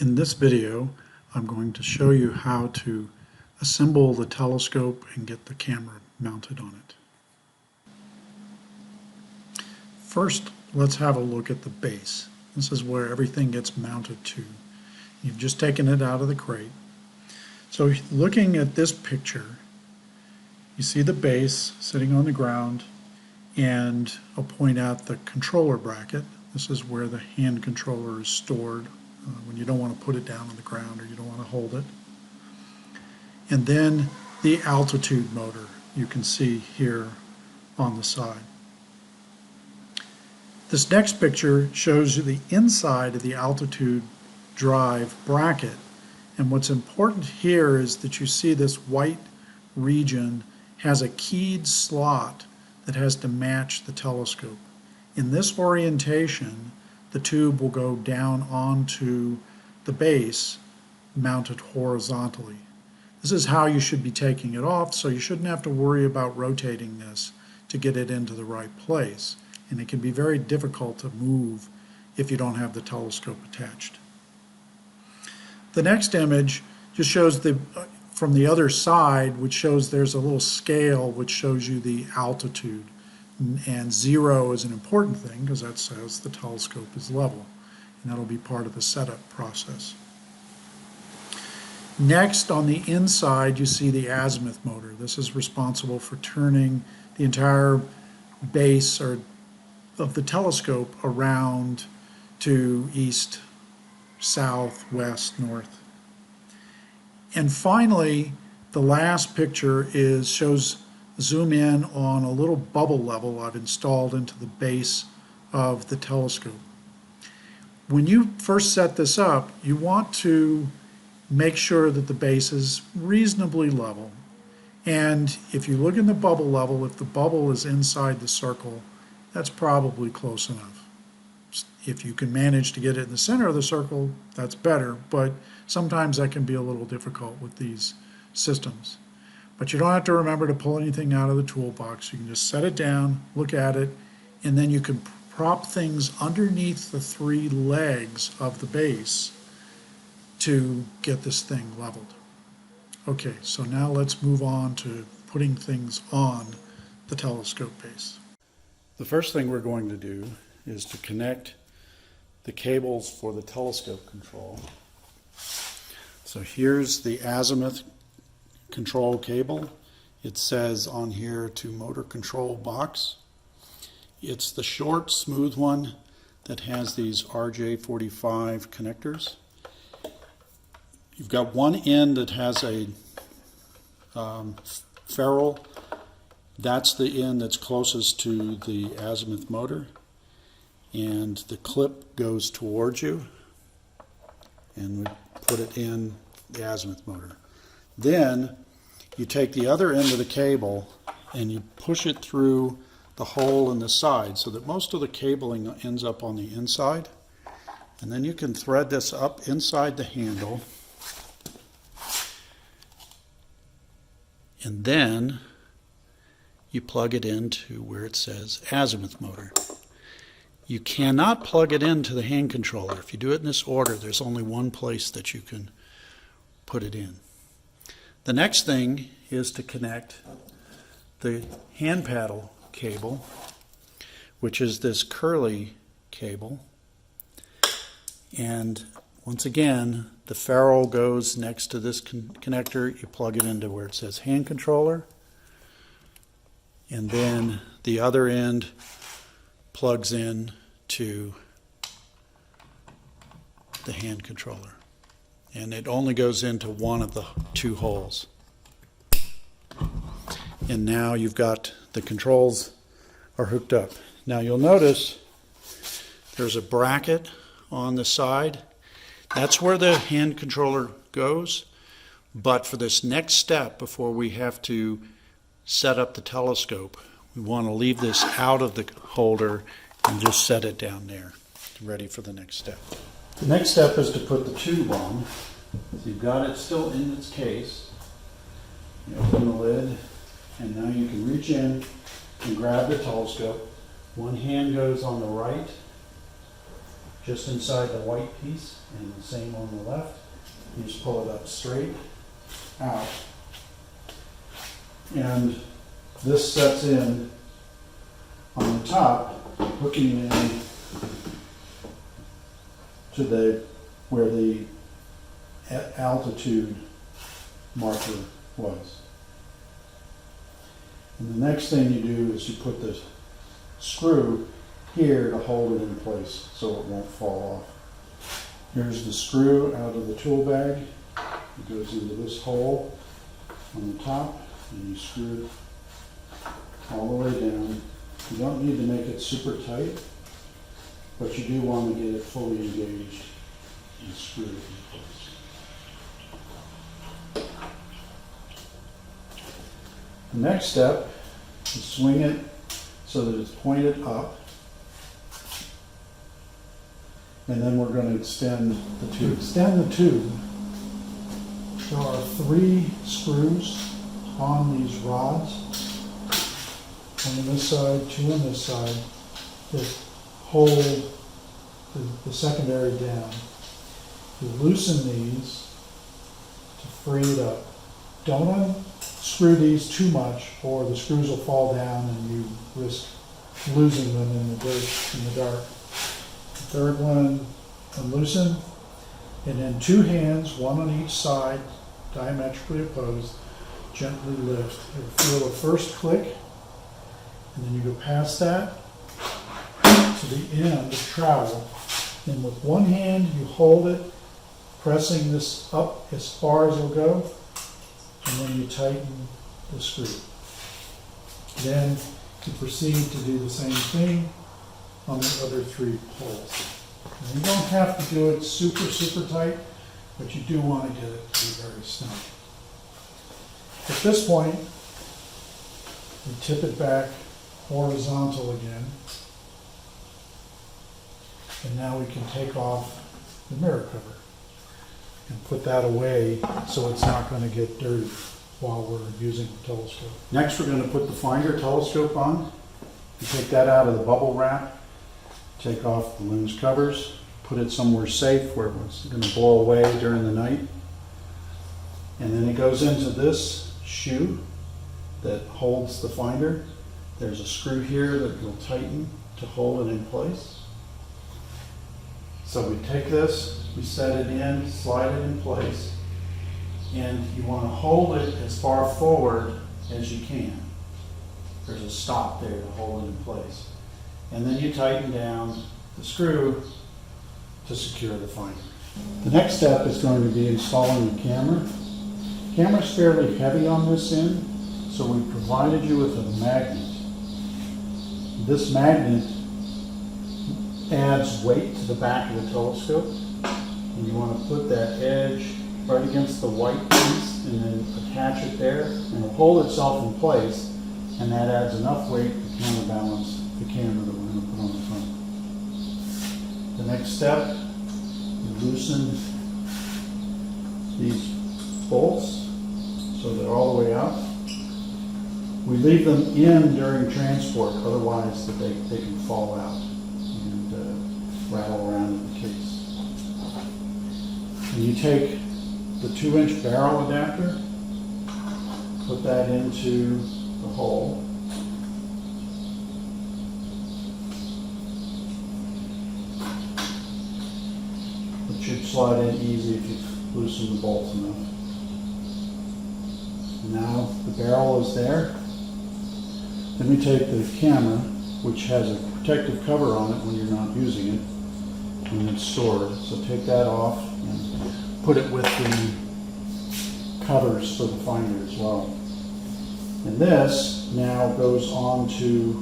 In this video, I'm going to show you how to assemble the telescope and get the camera mounted on it. First, let's have a look at the base. This is where everything gets mounted to. You've just taken it out of the crate. So looking at this picture, you see the base sitting on the ground, and I'll point out the controller bracket. This is where the hand controller is stored when you don't want to put it down on the ground or you don't want to hold it. And then the altitude motor you can see here on the side. This next picture shows you the inside of the altitude drive bracket. And what's important here is that you see this white region has a keyed slot that has to match the telescope. In this orientation, the tube will go down onto the base, mounted horizontally. This is how you should be taking it off, so you shouldn't have to worry about rotating this to get it into the right place. And it can be very difficult to move if you don't have the telescope attached. The next image just shows from the other side, which shows there's a little scale which shows you the altitude. And 0 is an important thing because that says the telescope is level, and that'll be part of the setup process. Next, on the inside, you see the azimuth motor. This is responsible for turning the entire base of the telescope around to east, south, west, north. And finally, the last picture shows zoom in on a little bubble level I've installed into the base of the telescope. When you first set this up, you want to make sure that the base is reasonably level. And if you look in the bubble level, if the bubble is inside the circle, that's probably close enough. If you can manage to get it in the center of the circle, that's better, but sometimes that can be a little difficult with these systems. But you don't have to remember to pull anything out of the toolbox. You can just set it down, look at it, and then you can prop things underneath the 3 legs of the base to get this thing leveled. Okay, so now let's move on to putting things on the telescope base. The first thing we're going to do is to connect the cables for the telescope control. So here's the azimuth control cable. It says on here to motor control box. It's the short, smooth one that has these RJ45 connectors. You've got one end that has a ferrule. That's the end that's closest to the azimuth motor. And the clip goes towards you. And we put it in the azimuth motor. Then you take the other end of the cable and you push it through the hole in the side so that most of the cabling ends up on the inside. And then you can thread this up inside the handle. And then you plug it into where it says azimuth motor. You cannot plug it into the hand controller. If you do it in this order, there's only one place that you can put it in. The next thing is to connect the hand paddle cable, which is this curly cable. And once again, the ferrule goes next to this connector. You plug it into where it says hand controller. And then the other end plugs in to the hand controller. And it only goes into one of the 2 holes. And now you've got the controls are hooked up. Now you'll notice there's a bracket on the side. That's where the hand controller goes. But for this next step, before we have to set up the telescope, we want to leave this out of the holder and just set it down there, ready for the next step. The next step is to put the tube on. So you've got it still in its case. You open the lid, and now you can reach in and grab the telescope. One hand goes on the right just inside the white piece, and the same on the left. You just pull it up straight out. And this sets in on the top, hooking in to where the altitude marker was. And the next thing you do is you put the screw here to hold it in place so it won't fall off. Here's the screw out of the tool bag. It goes into this hole on the top, and you screw it all the way down. You don't need to make it super tight, but you do want to get it fully engaged and screw it in place. The next step is swing it so that it's pointed up. And then we're going to extend the tube. Extend the tube. There are 3 screws on these rods. One on this side, 2 on this side, that hold the secondary down. You loosen these to free it up. Don't unscrew these too much, or the screws will fall down and you risk losing them in the dirt, in the dark. The third one, unloosen, and then 2 hands, one on each side, diametrically opposed, gently lift. You'll feel the first click, and then you go past that to the end of travel. And with one hand, you hold it, pressing this up as far as it'll go, and then you tighten the screw. Then you proceed to do the same thing on the other 3 holes. Now, you don't have to do it super tight, but you do want to get it to be very snug. At this point, we tip it back horizontal again. And now we can take off the mirror cover and put that away so it's not going to get dirty while we're using the telescope. Next, we're going to put the finder telescope on. You take that out of the bubble wrap, take off the lens covers, put it somewhere safe where it's going to blow away during the night. And then it goes into this shoe that holds the finder. There's a screw here that will tighten to hold it in place. So we take this, we set it in, slide it in place, and you want to hold it as far forward as you can. There's a stop there to hold it in place. And then you tighten down the screw to secure the finder. The next step is going to be installing the camera. The camera's fairly heavy on this end, so we provided you with a magnet. This magnet adds weight to the back of the telescope, and you want to put that edge right against the white piece and then attach it there, and it'll hold itself in place, and that adds enough weight to counterbalance the camera that we're going to put on the front. The next step, you loosen these bolts so they're all the way out. We leave them in during transport, otherwise they can fall out and rattle around in the case. And you take the 2-inch barrel adapter, put that into the hole. It should slide in easy if you loosen the bolts enough. Now the barrel is there. Then we take the camera, which has a protective cover on it when you're not using it, and it's stored. So take that off and put it with the covers for the finder as well. And this now goes onto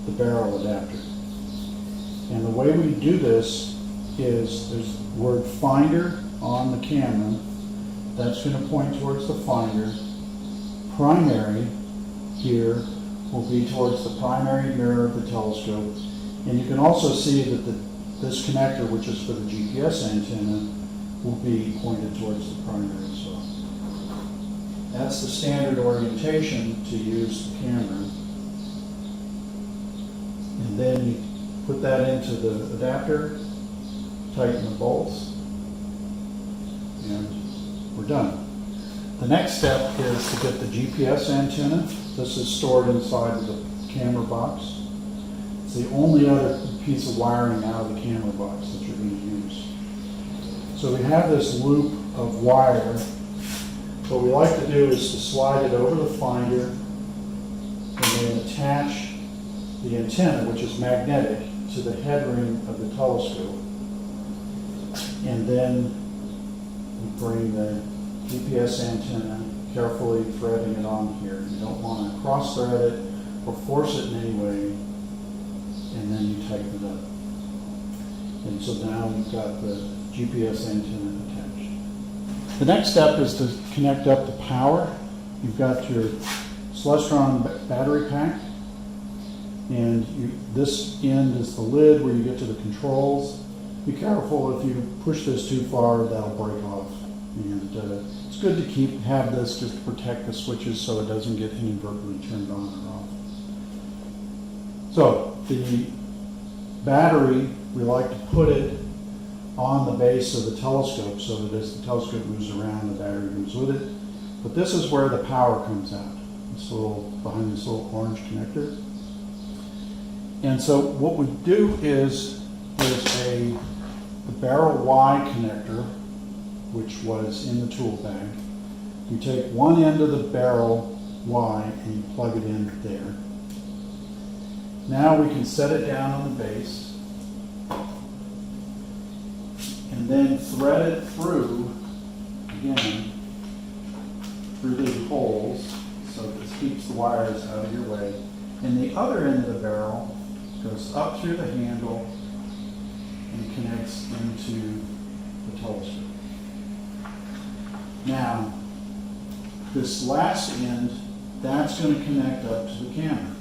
the barrel adapter. And the way we do this is there's the word finder on the camera. That's going to point towards the finder. Primary here will be towards the primary mirror of the telescope. And you can also see that this connector, which is for the GPS antenna, will be pointed towards the primary as well. That's the standard orientation to use the camera. And then you put that into the adapter, tighten the bolts, and we're done. The next step is to get the GPS antenna. This is stored inside of the camera box. It's the only other piece of wiring out of the camera box that you're going to use. So we have this loop of wire. What we like to do is to slide it over the finder and then attach the antenna, which is magnetic, to the head ring of the telescope. And then we bring the GPS antenna, carefully threading it on here. You don't want to cross thread it or force it in any way, and then you tighten it up. And so now you've got the GPS antenna attached. The next step is to connect up the power. You've got your Celestron battery pack, and this end is the lid where you get to the controls. Be careful, if you push this too far, that'll break off. And it's good to have this just to protect the switches so it doesn't get inadvertently turned on or off. So the battery, we like to put it on the base of the telescope so that as the telescope moves around, the battery moves with it. But this is where the power comes out. This little, behind this little orange connector. And so what we do is there's the barrel Y connector, which was in the tool bag. You take one end of the barrel Y and you plug it in there. Now we can set it down on the base and then thread it through, again, through these holes, so this keeps the wires out of your way. And the other end of the barrel goes up through the handle and connects into the telescope. Now, this last end, that's going to connect up to the camera.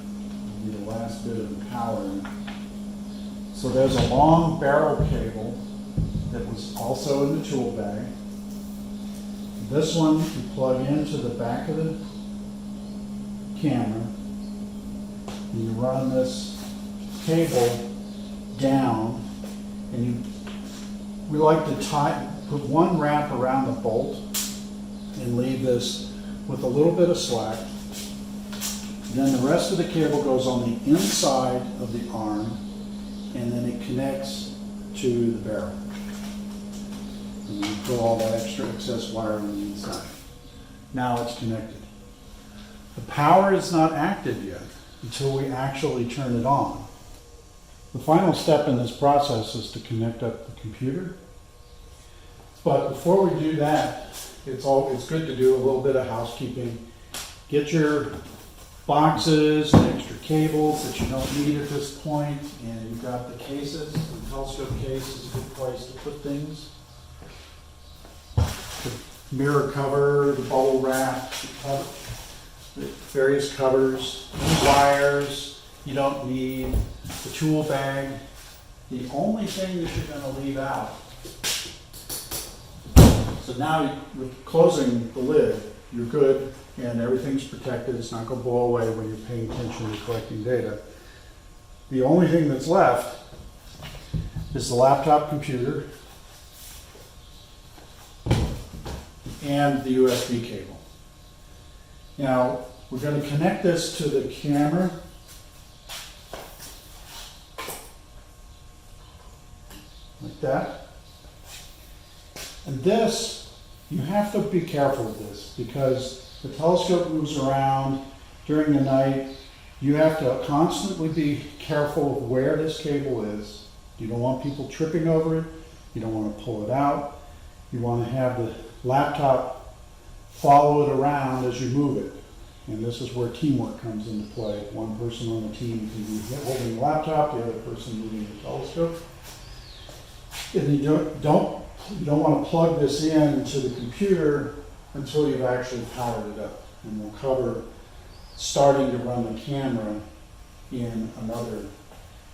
It'll be the last bit of the power. So there's a long barrel cable that was also in the tool bag. This one you plug into the back of the camera. And you run this cable down, and we like to put one wrap around the bolt and leave this with a little bit of slack. Then the rest of the cable goes on the inside of the arm, and then it connects to the barrel. And you put all that extra excess wire on the inside. Now it's connected. The power is not active yet until we actually turn it on. The final step in this process is to connect up the computer. But before we do that, it's good to do a little bit of housekeeping. Get your boxes and extra cables that you don't need at this point, and you've got the cases. The telescope case is a good place to put things. The mirror cover, the bubble wrap, the various covers, wires you don't need, the tool bag. The only thing that you're going to leave out. So now with closing the lid, you're good and everything's protected. It's not going to blow away when you're paying attention to collecting data. The only thing that's left is the laptop computer and the USB cable. Now, we're going to connect this to the camera. Like that. And this, you have to be careful with this because the telescope moves around during the night. You have to constantly be careful of where this cable is. You don't want people tripping over it. You don't want to pull it out. You want to have the laptop follow it around as you move it. And this is where teamwork comes into play. One person on the team can be holding the laptop, the other person moving the telescope. And you don't want to plug this in to the computer until you've actually powered it up. And we'll cover starting to run the camera in another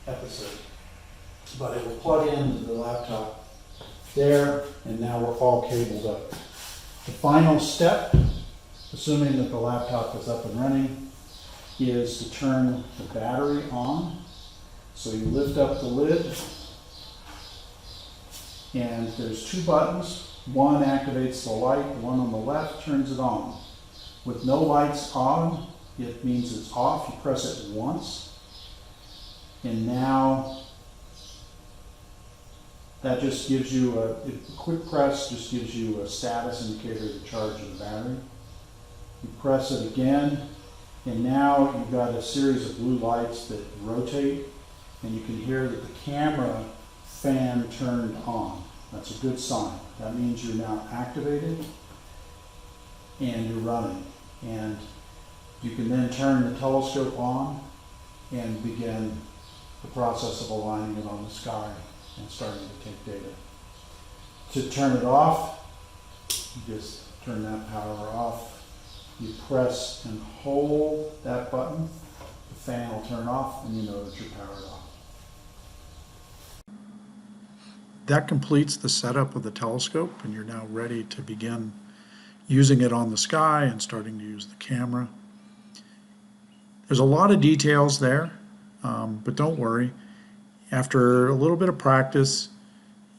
episode. But it will plug into the laptop there, and now we're all cabled up. The final step, assuming that the laptop is up and running, is to turn the battery on. So you lift up the lid, And there's two buttons. One activates the light, the one on the left turns it on. With no lights on, it means it's off. You press it once, and now that just gives you a quick press, just gives you a status indicator of the charge of the battery. You press it again, and now you've got a series of blue lights that rotate, and you can hear that the camera fan turned on. That's a good sign. That means you're now activated and you're running. And you can then turn the telescope on and begin the process of aligning it on the sky and starting to take data. To turn it off, you just turn that power off. You press and hold that button, the fan will turn off, and you know that you're powered off. That completes the setup of the telescope, and you're now ready to begin using it on the sky and starting to use the camera. There's a lot of details there, but don't worry. After a little bit of practice,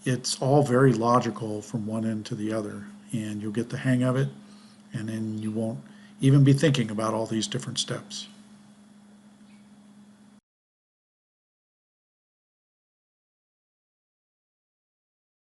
it's all very logical from one end to the other, and you'll get the hang of it, and then you won't even be thinking about all these different steps.